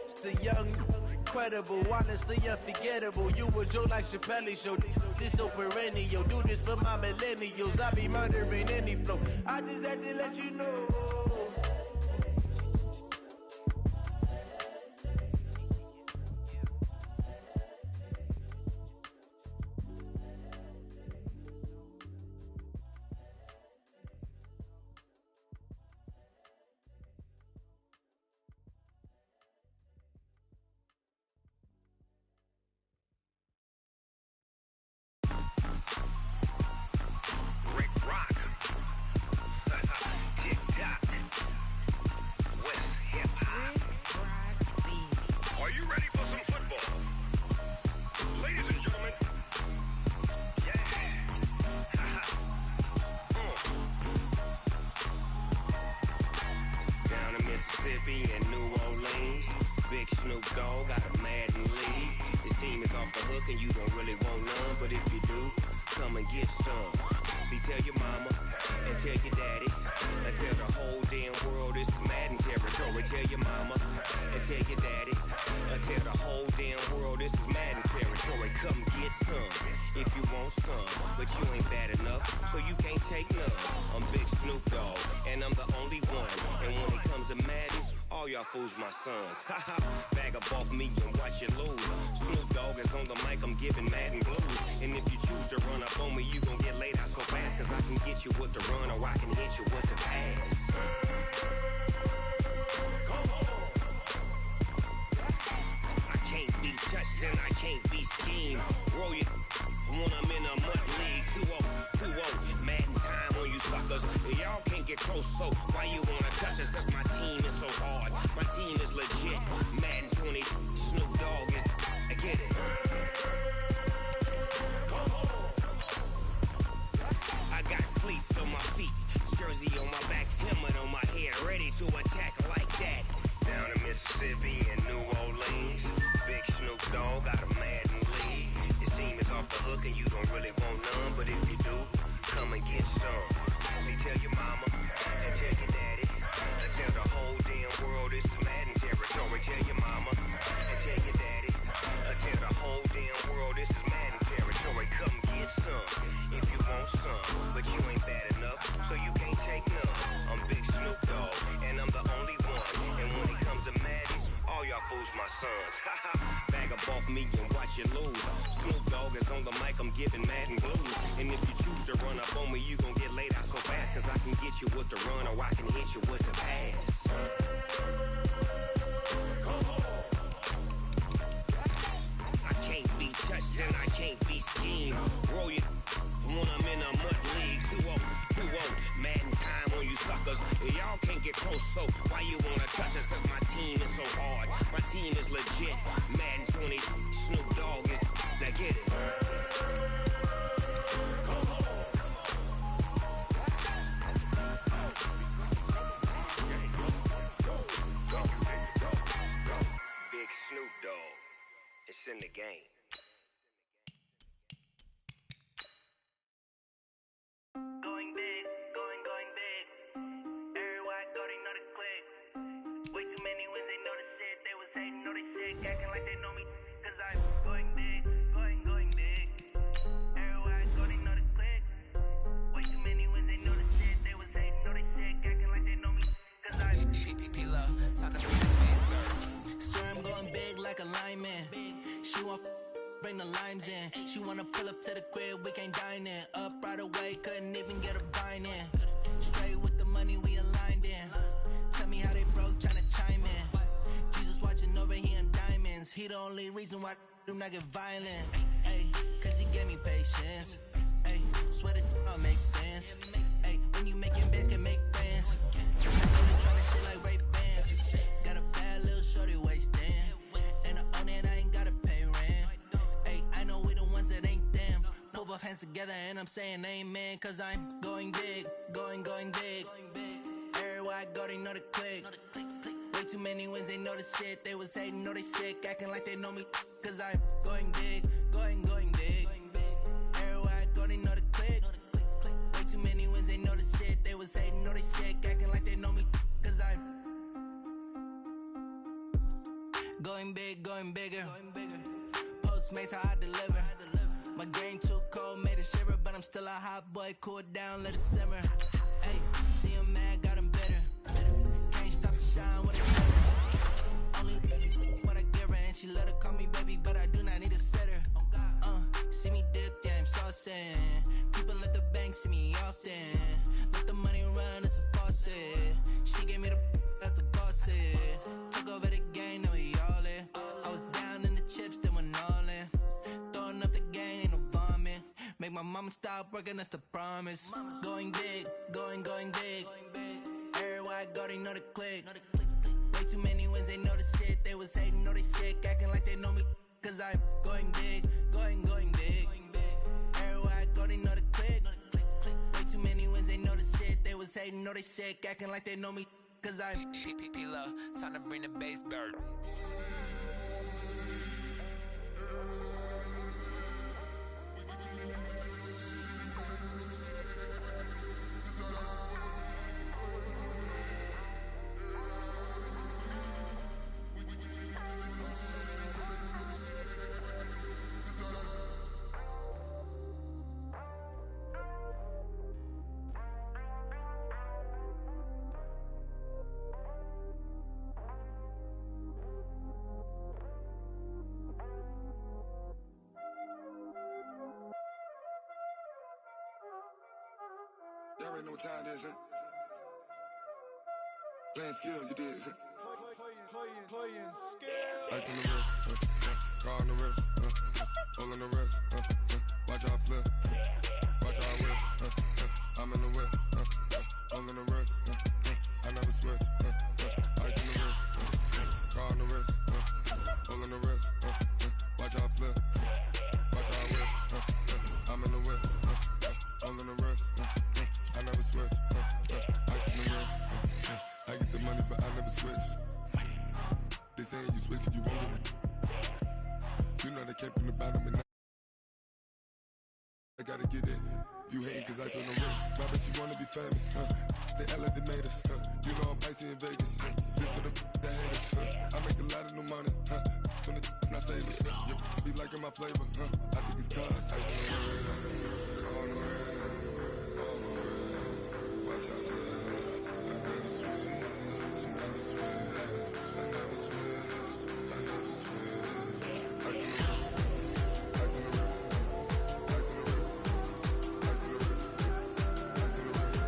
It's the young, incredible, honestly unforgettable. You a Joe like Chappelle show. This so perennial. Do this for my millennials. I be murdering any flow. I just had to let you know. Fools my sons. Haha, bag up off me and watch you lose. Snoop Dogg is on the mic, I'm giving Madden blues. And if you choose to run up on me, you gon' get laid out so fast. Cause I can get you with the run or I can hit you with the pass. I can't be be touched and I can't be schemed. Roll you when I'm in a mud league. 2-0, Madden time on you suckers. Y'all can't get close, so why you wanna touch us? Cause my team is so hard. My team is legit. Madden 20, Snoop Dogg is. I get it. I got cleats on my feet, jersey on my back, helmet on my head, ready to attack like that. Down in Mississippi and New Orleans, Big Snoop Dogg got a Madden league. Your team is off the hook and you don't really want none, but if you do, come and get some. So tell your mama and tell your daddy and tell the whole damn world it's Madden territory. Tell your mama and tell your daddy and tell the whole damn world this is Madden territory. Come get some if you want some, but you ain't bad enough, so you can't take none. I'm Big Snoop Dogg and I'm the only one. And when it comes to Madden, all y'all fools my sons. Bag up off me and watch you lose. Snoop Dogg is on the mic, I'm giving Madden blues. And if you choose to run up on me, you gon' get laid out so fast. Cause I can get you with the run or I can hit you with the pass. I can't be touched and I can't be schemed. Roll you when I'm in a mud league. 2-0, Madden time on you suckers. Y'all can't get close, so why you wanna touch us? Cause my team is so hard. My team is legit. Madden 20, Snoop Dogg is. Now get it. Big Snoop Dogg. It's in the game. Going big, going big. Everywhere I go, they know the click. Way too many wins, they know the shit. They was hating, know they sick, acting like they know me. Cause I'm going big, going big. Everywhere I go, they know the click. Way too many wins, they know the shit. They was hating, know they sick, acting like they know me. Cause I'm time to bring the base bird. Swear I'm going big like a lineman. She want bring the limes in. She wanna pull up to the crib, we can't dine in. Up right away, couldn't even get a vine in. Straight with the money, we aligned in. Tell me how they broke, tryna chime in. Jesus watching over here in diamonds. He the only reason why I do not get violent. Ay, cause he gave me patience. Ay, swear that all makes sense. Ay, when you making bands, can make friends. I'm tryna shit like Ray-Bans. Got a bad little shorty wasting. And I own it, I ain't gotta pay rent. Ay, I know we the ones that ain't them. Put both hands together and I'm saying amen. Cause I'm going big, going big. Everywhere I go, they know the click. Way too many wins, they know the shit. They was hating, know they sick, acting like they know me. Cause I'm going big, going big. Everywhere I go, they know the click. Way too many wins, they know the shit. They was hating, know they sick, acting like they know me. Cause I'm going big, going bigger. Postmates how I deliver. My game too cold, made it shiver, but I'm still a hot boy. Cool down, let it simmer. Hey, see him mad, got him bitter. Can't stop the shine with a glitter. Only when I give her, and she let her call me baby, but I do not need a sitter. See me dip, yeah, I'm saucing. People at the bank see me often. Let the money run, it's a faucet. She gave me the that's a faucet. Took over the game, now we all in. I was down in the chips, then went all in. Throwing up the game, ain't no vomit. Make my mama stop working, that's the promise. Going big, going big. Everywhere I go, they know the click. Way too many wins, they know the shit. They was hating, know they sick, acting like they know me. Cause I'm going big, going big. Everywhere I go, they know the click. Way too many wins, they know the shit. They was hating, know they sick, acting like they know me. Cause I'm P-P-P-Love, time to bring the bass bird. Y'all already know what time it is, huh? Playing skills, you did. Playing skills. Ice on the wrist, Car on the wrist, all on the wrist, watch out flip, watch out whip, I'm in the whip, all on the wrist, I never switch, ice in the wrist, car on the wrist, all on the wrist, watch out flip, watch out whip, I'm in the whip, all on the wrist, I never switch, ice in the wrist, I get the money but I never switch. They saying you switch 'cause you won't get it. You know they came from the bottom and I gotta get it. You hating 'cause ice on the wrist. My bitch, you wanna be famous, They act like they made us, You know I'm icy in Vegas, This for the that hate us, I make a lot of new money, When the not saving, You be liking my flavor, I think it's cause ice on the wrist, on the wrist, on the wrist. Watch out, cuz I never switch, I never switch, I never switch, I never switch. Ice on the wrist, ice on the wrist, ice on the wrist, ice on the wrist, ice on the wrist,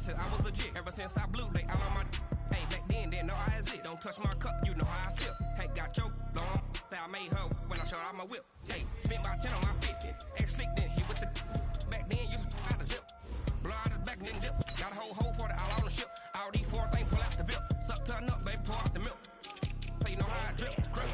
I was legit ever since I blew. They all on my. Hey, back then didn't know I exist. Don't touch my cup, you know how I sip. Hey, got your long. Say I made her when I showed out my whip. Hey, spent my 10 on my 50. Ex-slick then hit with the. Back then used to out the zip. Blow out his back and then dip. Got a whole party all on the ship. All these 4 things pull out the VIP. Suck to a nut, baby, pour out the milk. So you know how I drip. Crap.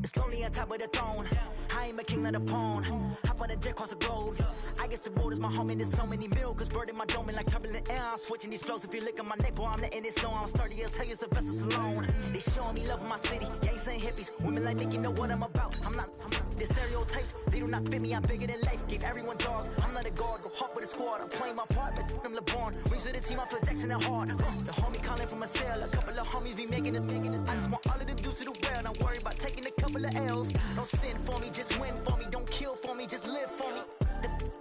It's lonely on top of the throne. I am a king of the pawn. Hop on a jet across the globe. I guess the road is my home and there's so many milkers. Bird in my dome and like turbulent air. I'm switching these flows. If you look at my neck, boy, I'm letting it snow. I'm sturdy as hell as a vessel alone. They showing me love in my city. Gangs and hippies. Women like Nicky know what I'm about. I'm not the stereotypes. They do not fit me. I'm bigger than life. Give everyone dogs. I'm not a guard. Go hard with a squad. I'm playing my part, but I'm LeBron. Rings to the team. I feel Jackson and hard. The homie calling from a cell. A couple of homies be making it. I just want all of the dudes to do well. Not worry about taking a couple of L's. Don't sin for me, just win for me. Don't kill for me, just live for me.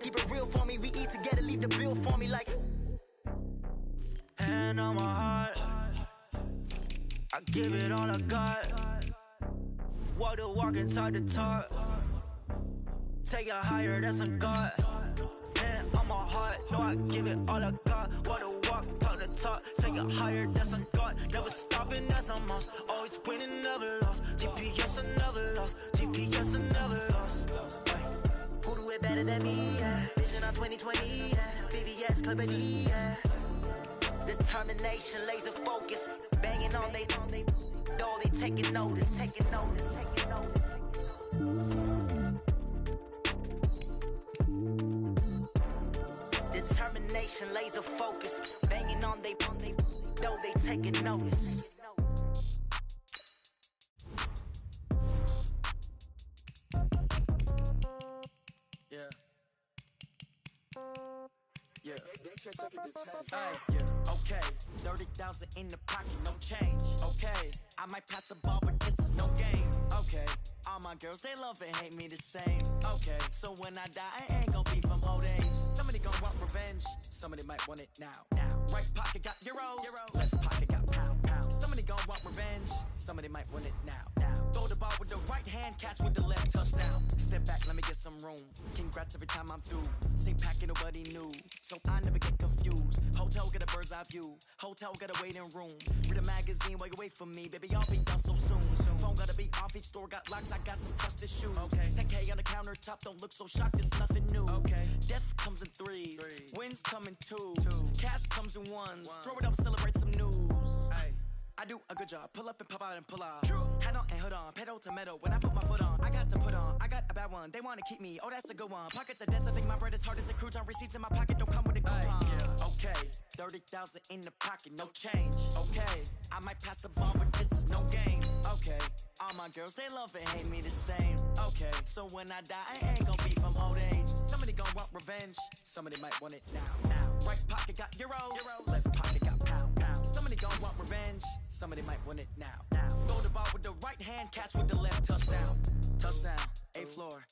Keep it real for me. We eat together, leave the bill for me like. Hand on my heart, I give it all I got. Walk the walk and talk the talk. Take it higher, that's a God. Hand on my heart, no, I give it all I got. Walk the walk, talk the talk. Take it higher, that's a God. Never stopping, that's a must. Always winning, never lost. GPS, I never lost. GPS, I never lost. Who do it better than me? Yeah. Vision on 2020, yeah. VVS, Clippity, yeah. Determination, laser focus. Banging on they know they taking notice. Taking notice, taking notice. Determination, laser focus. Banging on they know they taking notice. Yeah. Yeah. Yeah. Okay. 30,000 in the pocket, no change. Okay. I might pass the ball, but this is no game. Okay. All my girls, they love and hate me the same. Okay. So when I die, I ain't gonna be from old age. Somebody gonna want revenge. Somebody might want it now. Right pocket got euros. Left gon' want revenge. Somebody might want it now. Throw the ball with the right hand, catch with the left, touchdown. Step back, let me get some room. Congrats every time I'm through. Same packet, nobody knew, so I never get confused. Hotel get a bird's eye view. Hotel get a waiting room. Read a magazine while you wait for me, baby. I'll be done so soon. Phone gotta be off. Each store got locks. I got some trusted shoes. Okay. 10K on the countertop. Don't look so shocked. It's nothing new. Okay. Death comes in threes. Wins come in twos. Cash comes in ones. Throw it up, celebrate some news. Hey. I do a good job. Pull up and pop out and pull out. Hat on and hood on. Pedal to metal. When I put my foot on, I got to put on. I got a bad one. They want to keep me. Oh, that's a good one. Pockets are dense. I think my bread is hard as a crouton. Receipts in my pocket don't come with a coupon. Yeah. Okay. 30,000 in the pocket. No change. Okay. I might pass the ball, but this is no game. Okay. All my girls, they love and hate me the same. Okay. So when I die, I ain't gonna be from old age. Somebody gonna want revenge. Somebody might want it now. Right pocket got euro. Left pocket got pound. Somebody gonna want revenge. Somebody might want it now. Throw the ball with the right hand, catch with the left, touchdown. Touchdown, A floor.